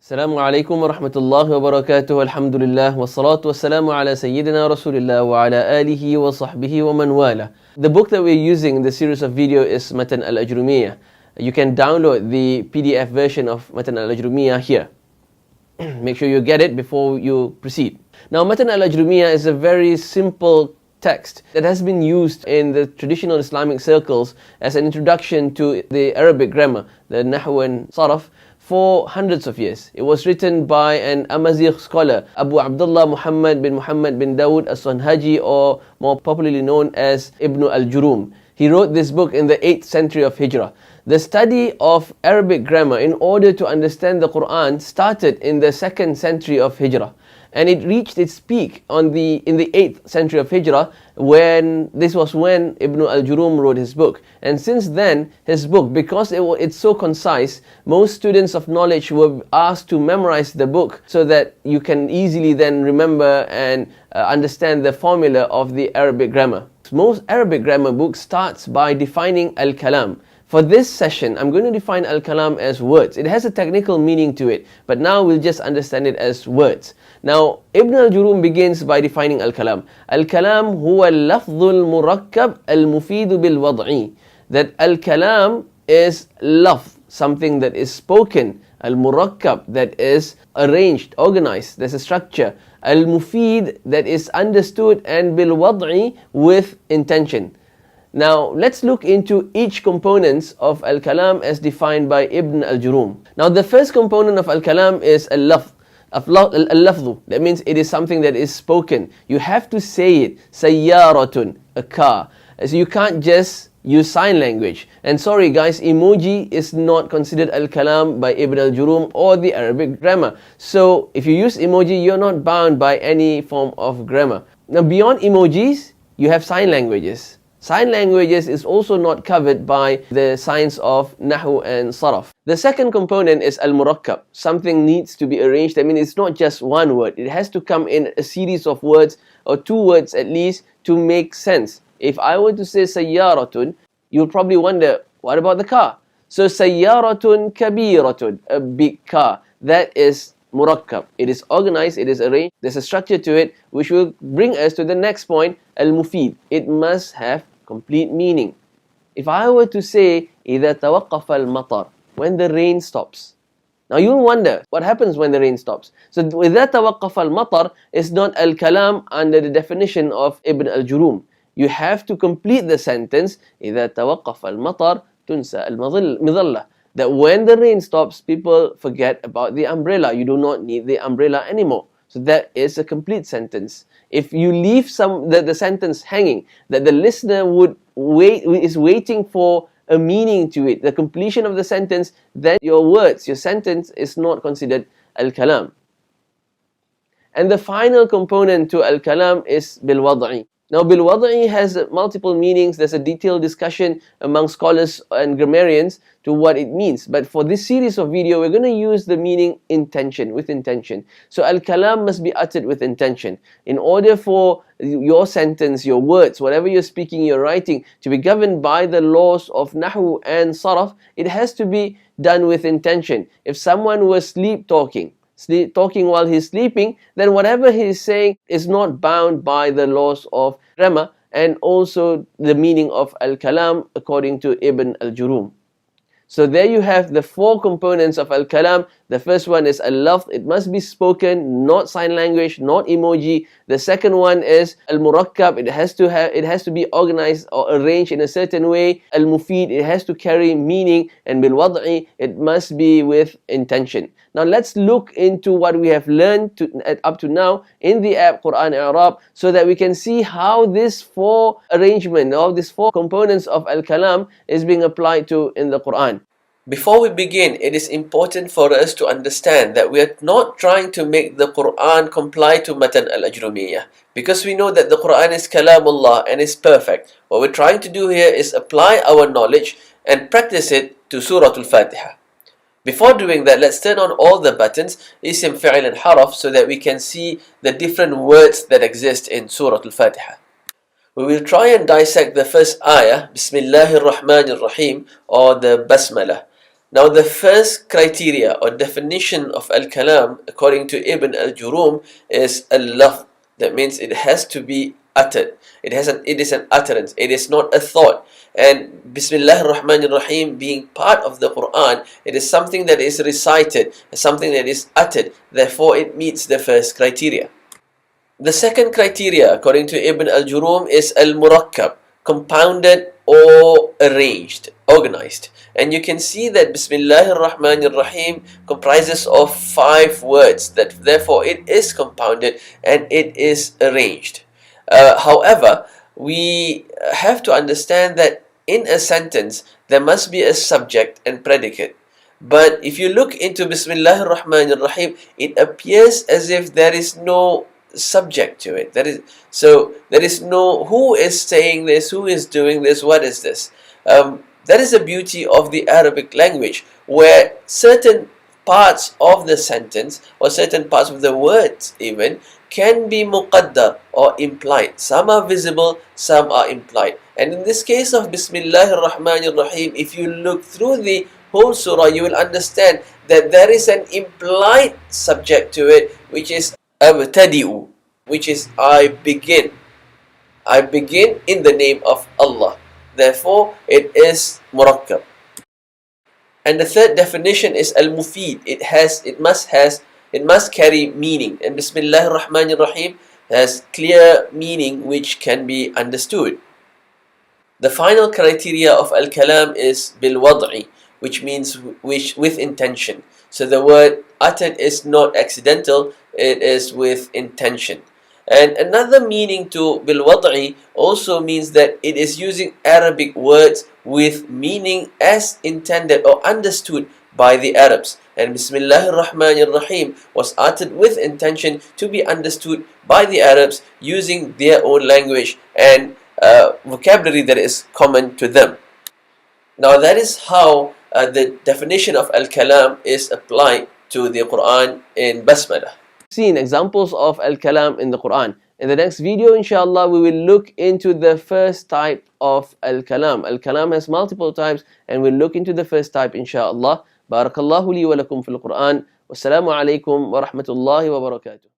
السلام عليكم ورحمة الله وبركاته الحمد لله والصلاة والسلام على سيدنا رسول الله وعلى آله وصحبه ومن والاه. The book that we're using in the series of video is Matn Al-Ajrumiyyah. You can download the PDF version of Matn Al-Ajrumiyyah here. Make sure you get it before you proceed. Now, Matn Al-Ajrumiyyah is a very simple text that has been used in the traditional Islamic circles as an introduction to the Arabic grammar, the Nahu and Sarf, for hundreds of years. It was written by an Amazigh scholar, Abu Abdullah Muhammad bin Dawud as-Sanhaji, or more popularly known as Ibn Al-Jurum. He wrote this book in the 8th century of Hijrah. The study of Arabic grammar in order to understand the Quran started in the 2nd century of Hijrah. And it reached its peak in the 8th century of Hijrah, when Ibn Al-Jurum wrote his book. And since then, his book, because it's so concise, most students of knowledge were asked to memorize the book so that you can easily then remember and understand the formula of the Arabic grammar. Most Arabic grammar books starts by defining Al-Kalam. For this session, I'm going to define Al-Kalam as words. It has a technical meaning to it, but now we'll just understand it as words. Now, Ibn Al-Jurum begins by defining Al-Kalam. Al-Kalam huwa al-lafdhu al-murakkab al-mufidu bil-wad'i. That Al-Kalam is lafz, something that is spoken. Al-murakkab, that is arranged, organized, there's a structure. Al-mufid, that is understood, and bil-wad'i, with intention. Now, let's look into each components of Al-Kalam as defined by Ibn Al-Jurum. Now, the first component of Al-Kalam is Al-Lafz. Al-Lafzu, that means it is something that is spoken. You have to say it. Sayyaratun, a car. So you can't just use sign language. And sorry guys, emoji is not considered Al-Kalam by Ibn Al-Jurum or the Arabic grammar. So if you use emoji, you're not bound by any form of grammar. Now, beyond emojis, you have sign languages. Sign languages is also not covered by the science of Nahu and Sarf. The second component is Al-Murakkab. Something needs to be arranged. I mean, it's not just one word. It has to come in a series of words, or two words at least, to make sense. If I were to say Sayyaratun, you'll probably wonder, what about the car? So Sayyaratun Kabiratun, a big car. That is Murakkab. It is organized, it is arranged, there's a structure to it, which will bring us to the next point, Al-Mufid. It must have complete meaning. If I were to say إِذَا تَوَقَّفَ الْمَطَرُ, when the rain stops. Now you'll wonder, what happens when the rain stops? So إِذَا تَوَقَّفَ الْمَطَرُ is not Al-Kalam under the definition of Ibn Al-Jurum. You have to complete the sentence إِذَا تَوَقَّفَ الْمَطَرُ تُنْسَى الْمِظَلَّةِ. That when the rain stops, people forget about the umbrella. You do not need the umbrella anymore. So that is a complete sentence. If you leave the sentence hanging, that the listener is waiting for a meaning to it, the completion of the sentence, then your sentence is not considered Al-Kalam. And the final component to Al-Kalam is Bil-Wad'i. Now, Bil-Wad'i has multiple meanings. There's a detailed discussion among scholars and grammarians to what it means. But for this series of video, we're going to use the meaning intention, with intention. So Al-Kalam must be uttered with intention. In order for your sentence, your words, whatever you're speaking, you're writing, to be governed by the laws of Nahu and Sarf, it has to be done with intention. If someone was talking while he's sleeping, then whatever he's saying is not bound by the laws of grammar and also the meaning of Al-Kalam according to Ibn Al-Jurum. So there you have the four components of Al-Kalam. The first one is Al-Lafz. It must be spoken, not sign language, not emoji. The second one is Al-Murakkab. It has to be organized or arranged in a certain way. Al-Mufid, it has to carry meaning. And Bil-Wad'i, it must be with intention. Now let's look into what we have learned up to now in the app Quran Irab, so that we can see how this four arrangement, or these four components of Al-Kalam is being applied to in the Quran. Before we begin, it is important for us to understand that we are not trying to make the Quran comply to Matn Al-Ajrumiyyah, because we know that the Quran is Kalamullah and is perfect. What we're trying to do here is apply our knowledge and practice it to Surah Al-Fatiha. Before doing that, let's turn on all the buttons, Isim, Fi'il and Haraf, so that we can see the different words that exist in Surah Al-Fatiha. We will try and dissect the first ayah, Bismillahir Rahmanir Rahim, or the Basmalah. Now, the first criteria or definition of al-kalam, according to Ibn al-Jurum, is al-lafz. That means it has to be uttered. It is an utterance. It is not a thought. And Bismillah ar-Rahman ar-Rahim being part of the Quran, it is something that is recited, something that is uttered. Therefore, it meets the first criteria. The second criteria, according to Ibn al-Jurum, is al-murakkab, compounded or arranged, organized. And you can see that Bismillah ar-Rahman ar-Rahim comprises of 5 words, that therefore it is compounded and it is arranged. However, we have to understand that in a sentence there must be a subject and predicate. But if you look into Bismillah ar-Rahman ar-Rahim, it appears as if there is no subject to it. There is no who is saying this, who is doing this, what is this. That is the beauty of the Arabic language, where certain parts of the sentence or certain parts of the words even can be muqaddar or implied. Some are visible, some are implied. And in this case of Bismillah ar-Rahman ar-Rahim, if you look through the whole surah, you will understand that there is an implied subject to it, which is abtadi'u, which is I begin. I begin in the name of Allah. Therefore, it is murakkab. And the third definition is al-mufid. It must carry meaning. And Bismillah ar-Rahman ar-Rahim has clear meaning which can be understood. The final criteria of al-kalam is bil-wad'i, which means with intention. So the word uttered is not accidental, it is with intention. And another meaning to bil-wad'i also means that it is using Arabic words with meaning as intended or understood by the Arabs. And Bismillah ar-Rahman ar-Rahim was uttered with intention to be understood by the Arabs using their own language and vocabulary that is common to them. Now that is how the definition of al-kalam is applied to the Quran in Basmalah. Seen examples of al-kalam in the Quran. In the next video, inshallah, we will look into the first type of al-kalam. Al-kalam has multiple types, and we'll look into the first type, inshallah. Barakallahu li wa lakum fil Quran. Wassalamu alaikum wa rahmatullahi wa barakatuh.